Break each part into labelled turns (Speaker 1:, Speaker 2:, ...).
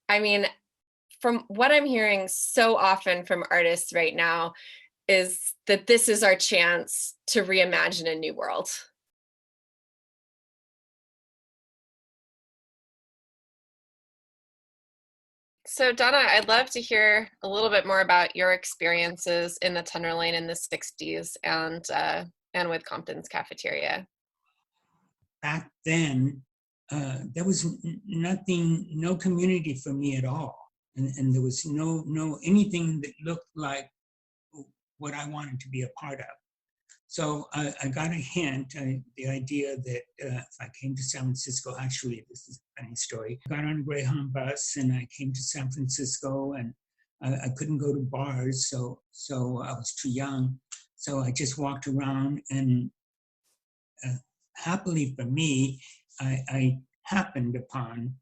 Speaker 1: I mean, from what I'm hearing so often from artists right now is that this is our chance to reimagine a new world. So Donna, I'd love to hear a little bit more about your experiences in the Tenderloin in the 60s and with Compton's Cafeteria.
Speaker 2: Back then, there was nothing, no community for me at all. And there was no anything that looked like what I wanted to be a part of. So I got a hint, the idea that if I came to San Francisco, actually, this is a funny story. I got on a Greyhound bus and I came to San Francisco, and I couldn't go to bars, so I was too young. So I just walked around, and happily for me, I happened upon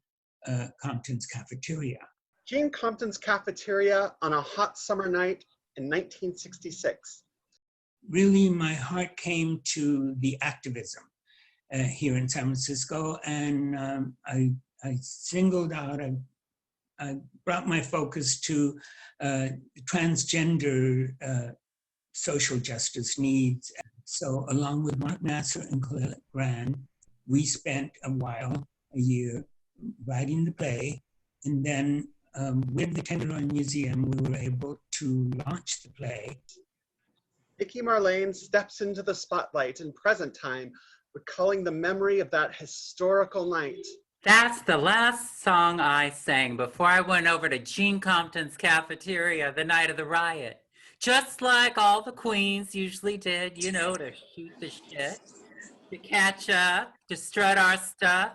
Speaker 2: Compton's Cafeteria.
Speaker 3: Jean Compton's Cafeteria on a hot summer night in 1966.
Speaker 2: Really, my heart came to the activism here in San Francisco, and I singled out, I brought my focus to transgender social justice needs. So along with Mark Nasser and Colette Grand, we spent a year, writing the play, and then with the Tenderloin Museum, we were able to launch the play.
Speaker 3: Vicki Marlane steps into the spotlight in present time, recalling the memory of that historical night.
Speaker 4: That's the last song I sang before I went over to Jean Compton's Cafeteria the night of the riot. Just like all the queens usually did, you know, to shoot the shit, to catch up, to strut our stuff,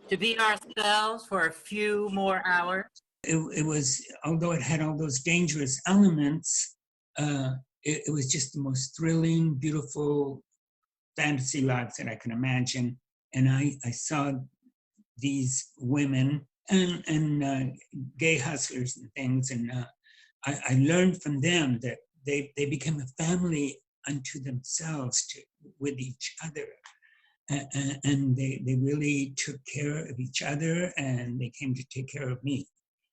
Speaker 4: to be ourselves for a few more hours.
Speaker 2: It was, although it had all those dangerous elements, it was just the most thrilling, beautiful fantasy lives that I can imagine. And I saw these women and gay hustlers and things, and I learned from them that they became a family unto themselves with each other. And they really took care of each other, and they came to take care of me.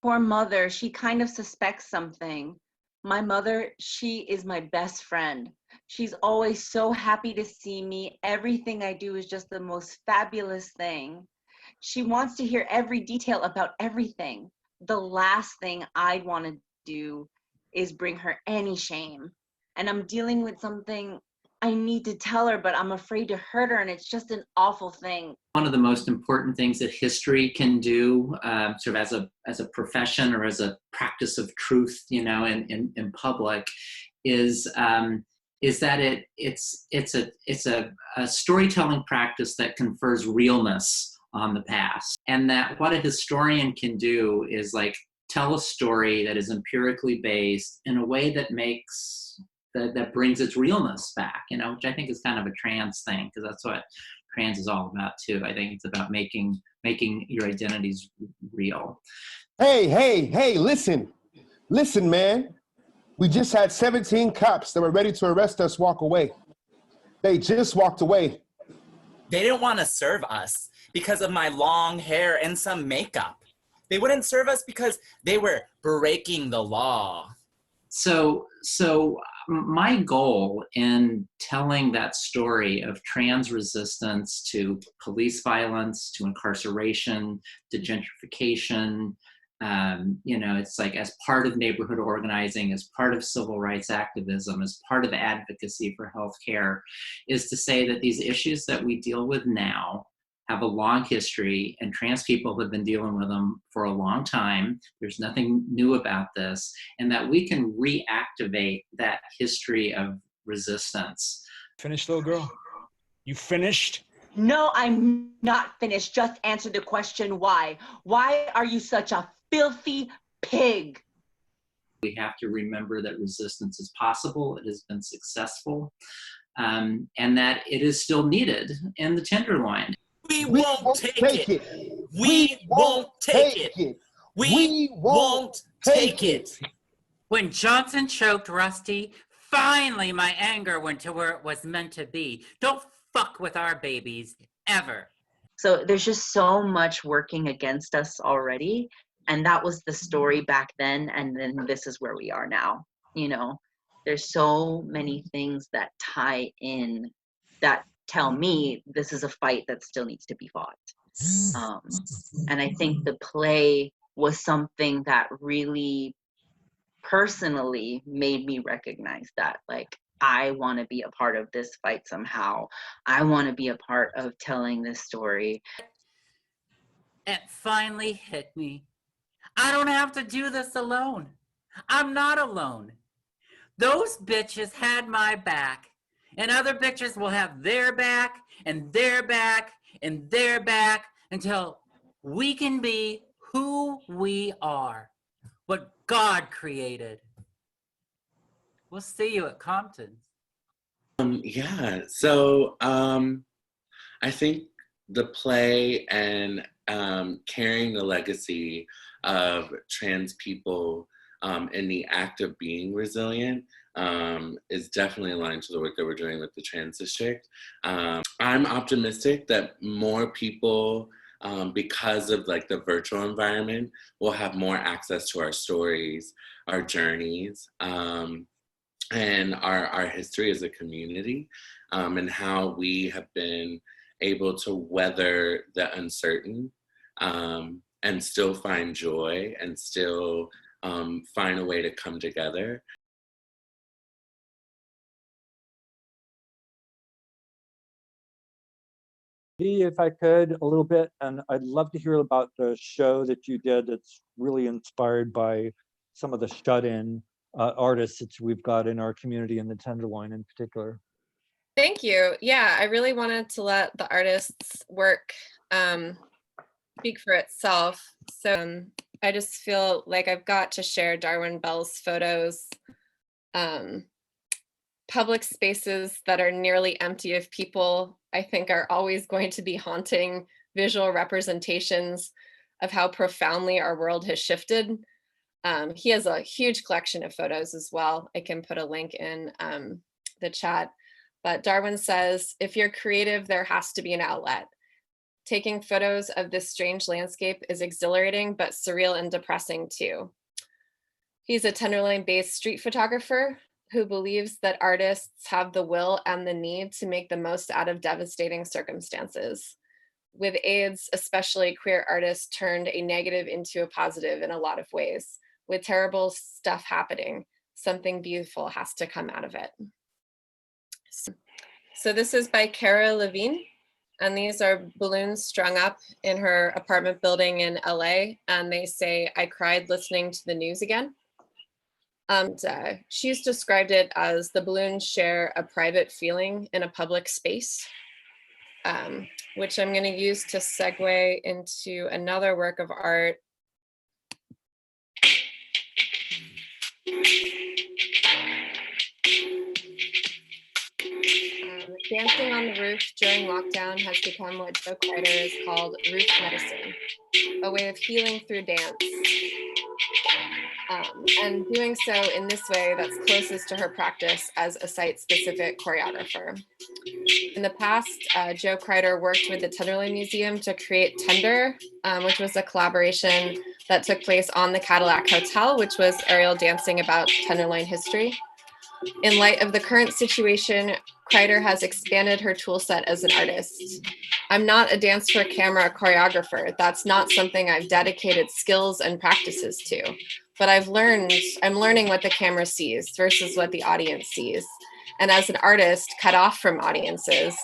Speaker 5: Poor mother, she kind of suspects something. My mother, she is my best friend. She's always so happy to see me. Everything I do is just the most fabulous thing. She wants to hear every detail about everything. The last thing I'd want to do is bring her any shame. And I'm dealing with something I need to tell her, but I'm afraid to hurt her, and it's just an awful thing.
Speaker 4: One of the most important things that history can do, sort of as a profession or as a practice of truth, you know, in public, is that it's a storytelling practice that confers realness on the past, and that what a historian can do is like tell a story that is empirically based in a way that makes that brings its realness back, you know, which I think is kind of a trans thing, because that's what trans is all about too. I think it's about making your identities real.
Speaker 6: Hey, listen, man. We just had 17 cops that were ready to arrest us walk away. They just walked away.
Speaker 7: They didn't want to serve us because of my long hair and some makeup. They wouldn't serve us because they were breaking the law.
Speaker 4: So my goal in telling that story of trans resistance to police violence, to incarceration, to gentrification, you know, it's like as part of neighborhood organizing, as part of civil rights activism, as part of advocacy for healthcare, is to say that these issues that we deal with now have a long history, and trans people have been dealing with them for a long time. There's nothing new about this, and that we can reactivate that history of resistance.
Speaker 8: Finished, little girl? You finished?
Speaker 5: No, I'm not finished. Just answer the question, why? Why are you such a filthy pig?
Speaker 4: We have to remember that resistance is possible, it has been successful, and that it is still needed in the Tenderloin.
Speaker 7: We won't take it. We won't take it. We won't take it.
Speaker 4: When Johnson choked Rusty, finally my anger went to where it was meant to be. Don't fuck with our babies, ever.
Speaker 5: So there's just so much working against us already. And that was the story back then, and then this is where we are now. You know, there's so many things that tie in that tell me this is a fight that still needs to be fought. And I think the play was something that really personally made me recognize that, like, I want to be a part of this fight somehow. I want to be a part of telling this story.
Speaker 9: It finally hit me. I don't have to do this alone. I'm not alone. Those bitches had my back, and other bitches will have their back and their back and their back until we can be who we are, what God created. We'll see you at Compton.
Speaker 10: Yeah, so I think the play and carrying the legacy of trans people in the act of being resilient is definitely aligned to the work that we're doing with the Trans District. I'm optimistic that more people, because of like the virtual environment, will have more access to our stories, our journeys, and our history as a community, and how we have been able to weather the uncertain and still find joy and still find a way to come together.
Speaker 11: If I could, a little bit, and I'd love to hear about the show that you did that's really inspired by some of the shut-in artists that we've got in our community, in the Tenderloin in particular.
Speaker 1: Thank you. Yeah, I really wanted to let the artist's work speak for itself. So I just feel like I've got to share Darwin Bell's photos. Public spaces that are nearly empty of people, I think, are always going to be haunting visual representations of how profoundly our world has shifted. He has a huge collection of photos as well. I can put a link in the chat. But Darwin says, if you're creative, there has to be an outlet. Taking photos of this strange landscape is exhilarating, but surreal and depressing too. He's a Tenderloin-based street photographer who believes that artists have the will and the need to make the most out of devastating circumstances. With AIDS, especially, queer artists turned a negative into a positive in a lot of ways. With terrible stuff happening, something beautiful has to come out of it. So this is by Cara Levine, and these are balloons strung up in her apartment building in LA, and they say, "I cried listening to the news again." She's described it as the balloons share a private feeling in a public space, which I'm going to use to segue into another work of art. Dancing on the roof during lockdown has become what Joe Crider has called roof medicine, a way of healing through dance. And doing so in this way that's closest to her practice as a site-specific choreographer. In the past, Joe Crider worked with the Tenderloin Museum to create Tender, which was a collaboration that took place on the Cadillac Hotel, which was aerial dancing about Tenderloin history. In light of the current situation, Crider has expanded her tool set as an artist. I'm not a dance for camera choreographer. That's not something I've dedicated skills and practices to. But I'm learning what the camera sees versus what the audience sees. And as an artist cut off from audiences,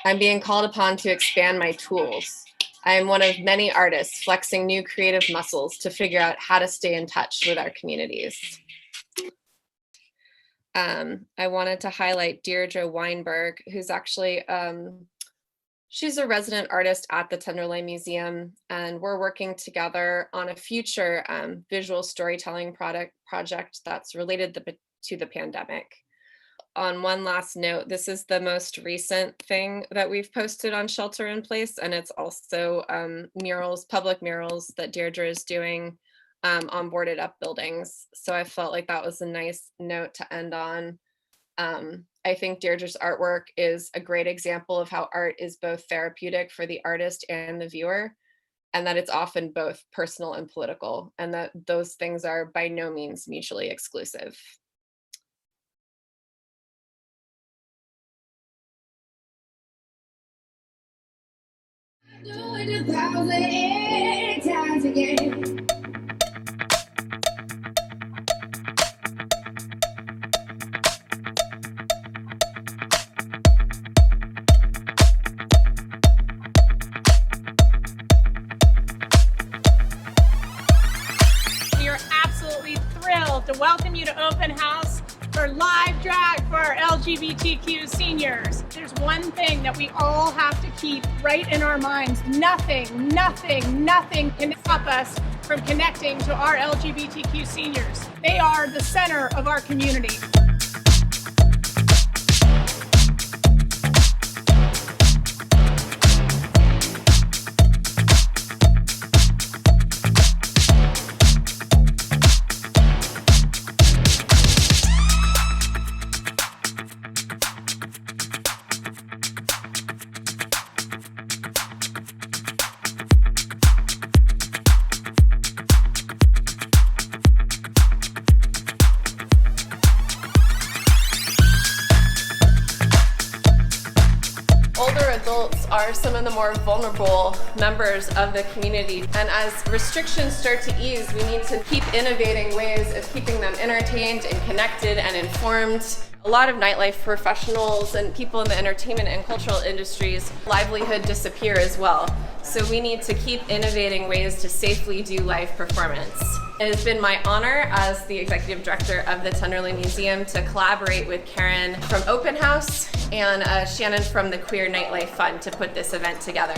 Speaker 1: I'm being called upon to expand my tools. I am one of many artists flexing new creative muscles to figure out how to stay in touch with our communities. I wanted to highlight Deirdre Weinberg, who's actually, she's a resident artist at the Tenderloin Museum, and we're working together on a future visual storytelling project that's related to the pandemic. On one last note, this is the most recent thing that we've posted on Shelter in Place, and it's also murals, public murals that Deirdre is doing on boarded up buildings. So I felt like that was a nice note to end on. I think Deirdre's artwork is a great example of how art is both therapeutic for the artist and the viewer. and that it's often both personal and political, and that those things are by no means mutually exclusive.
Speaker 12: Do it 1,000 times again.
Speaker 13: We are absolutely thrilled to welcome you to Open House for live drag for our LGBTQ seniors. There's one thing that we all have to keep right in our minds. Nothing can stop us from connecting to our LGBTQ seniors. They are the center of our community.
Speaker 1: Older adults are some of the more vulnerable members of the community, and as restrictions start to ease, we need to keep innovating ways of keeping them entertained and connected and informed. A lot of nightlife professionals and people in the entertainment and cultural industries' livelihood disappear as well. So we need to keep innovating ways to safely do live performance. It has been my honor as the executive director of the Tenderloin Museum to collaborate with Karen from Open House and Shannon from the Queer Nightlife Fund to put this event together.